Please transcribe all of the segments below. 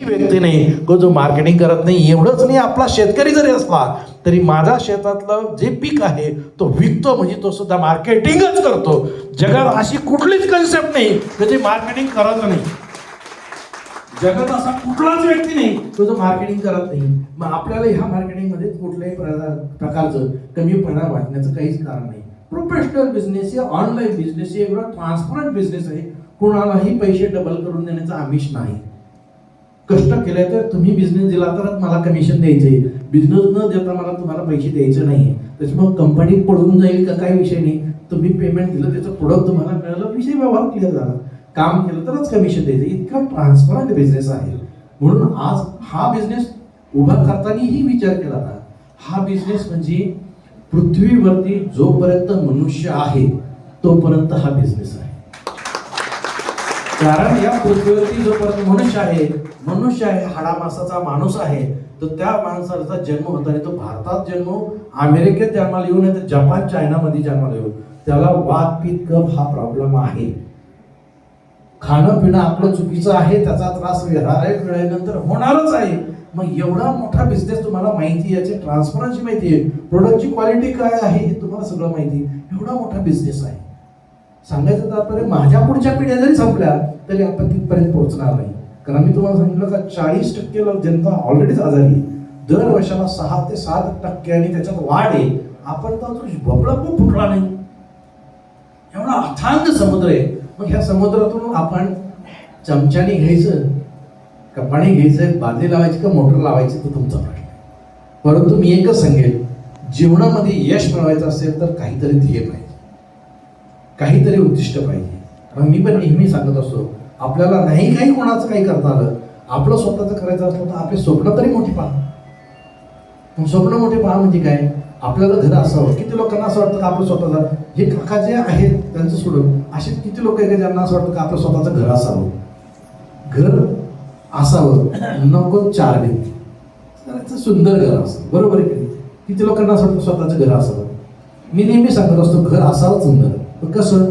व्यक्ती नाही जो मार्केटिंग करत नाही. एवढंच नाही, आपला शेतकरी जरी असला तरी माझा शेतातलं जे पीक आहे तो विकतो म्हणजे तो सुद्धा मार्केटिंगच करतो. जगात अशी कुठलीच कन्सेप्ट नाही की जे मार्केटिंग करत नाही. जगात असा कुठलाच व्यक्ती नाही तो जो मार्केटिंग करत नाही. मग आपल्याला ह्या मार्केटिंगमध्ये कुठल्याही प्रकारचं कमीपणा वाटण्याचं काहीच कारण नाही. प्रोफेशनल बिझनेस आहे, ऑनलाईन बिझनेस आहे, एवढा ट्रान्सपरंट बिझनेस आहे. कोणालाही पैसे डबल करून देण्याचा आमिष नाही. कष्ट केले तर तुम्ही बिझनेस दिला तरच मला कमिशन द्यायचे, बिझनेस न देता मला तुम्हाला पैसे द्यायचे नाही. त्याच्यामुळे कंपनी पळून जाईल का काही विषय नाही. तुम्ही पेमेंट दिलं, त्याचं प्रोडक्ट तुम्हाला मिळालं, विषय व्यवहार क्लिअर झाला. काम केलं तरच कमिशन द्यायचं. इतका ट्रान्सपरंट बिझनेस आहे. म्हणून आज हा बिझनेस उभा करतानाही विचार केला होता. हा बिझनेस म्हणजे पृथ्वीवरती जोपर्यंत मनुष्य आहे तोपर्यंत हा बिझनेस आहे. कारण या पृथ्वीवरती जोपर्यंत मनुष्य आहे, हाडामासाचा माणूस आहे, तर त्या माणसाचा जन्म होता नाही. तो भारतात जन्म, अमेरिकेत जन्माला येऊ नये तर जपान, चायनामध्ये जन्माला येऊ, त्याला वात पित्त कफ हा प्रॉब्लेम आहे. खाणं पिणं आपलं चुकीचं आहे, त्याचा त्रास वेळेनंतर होणारच आहे. मग एवढा मोठा बिझनेस तुम्हाला माहिती, याची ट्रान्सपरन्सी माहिती आहे, प्रोडक्टची क्वालिटी काय आहे हे तुम्हाला सगळं माहिती. एवढा मोठा बिझनेस आहे. सांगायचं तात्पर्य माझ्या पुढच्या पिढ्या जरी संपल्या तरी आपण तिथपर्यंत पोहोचणार नाही. कारण मी तुम्हाला सांगितलं का 40% जनता ऑलरेडीच आजारी आहे. दर वर्षाला 6 ते 7% आणि त्याच्यात वाढ आहे. आपण तर बबडा पण फुटला नाही. एवढा अथांग समुद्र आहे. मग ह्या समुद्रातून आपण चमच्याने घ्यायचं का पाणी घ्यायचं, बादली लावायची का मोटर लावायची, तो तुमचा प्रश्न. परंतु मी एकच सांगेल, जीवनामध्ये यश मिळवायचं असेल तर काहीतरी ध्येय पाहिजे, काहीतरी उद्दिष्ट पाहिजे. मग मी पण नेहमी सांगत असतो, आपल्याला नाही काही कोणाचं काही करता आलं, आपलं स्वतःचं करायचं असलं तर आपले स्वप्न तरी मोठी पहा. स्वप्न मोठे पहा म्हणजे काय, आपल्याला घर असावं. किती लोकांना असं वाटतं का आपलं स्वतःचं, हे काका जे आहेत त्यांचं सोडून असे किती लोक आहे का ज्यांना असं वाटतं का आपलं स्वतःचं घर असावं. घर असावं, नको 4 भिंती, सुंदर घर असावं. बरोबर आहे की? किती लोकांना असं वाटतं स्वतःचं घर असावं. मी नेहमी सांगत असतो घर असावं सुंदर. पण कसं,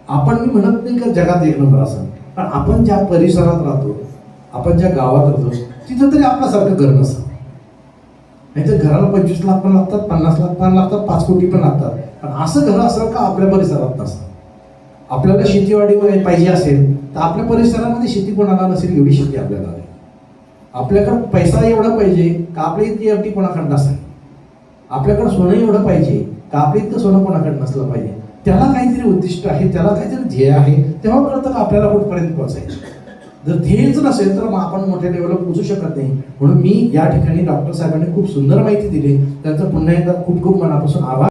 आपण मी म्हणत नाही का जगात एक नंबर असावं, पण आपण ज्या परिसरात राहतो, आपण ज्या गावात राहतो तिथं तरी आपल्यासारखं घर नसावं. नाही तर घराला 25 लाख पण लागतात, 50 लाख पण लागतात, 5 कोटी पण लागतात. पण असं घर असेल का आपल्या परिसरात नसतं. आपल्याला शेतीवाडी पाहिजे असेल तर आपल्या परिसरामध्ये शेती कोणाला नसेल एवढी शेती आपल्याला आहे. आपल्याकडं पैसा एवढा पाहिजे का आपल्या इतकी एवढी कोणाकडे नसावी. आपल्याकडं सोनं एवढं पाहिजे का आपल्या इतकं सोनं कोणाकडे नसलं पाहिजे. त्याला काहीतरी उद्दिष्ट आहे, त्याला काहीतरी ध्येय आहे, तेव्हा कळतं का आपल्याला कुठपर्यंत पोहोचायचं. जर ध्येयच नसेल तर मग आपण मोठ्या लेवलला पोहोचू शकत नाही. म्हणून मी या ठिकाणी डॉक्टर साहेबांनी खूप सुंदर माहिती दिली, त्यांचं पुन्हा एकदा खूप खूप मनापासून आभार.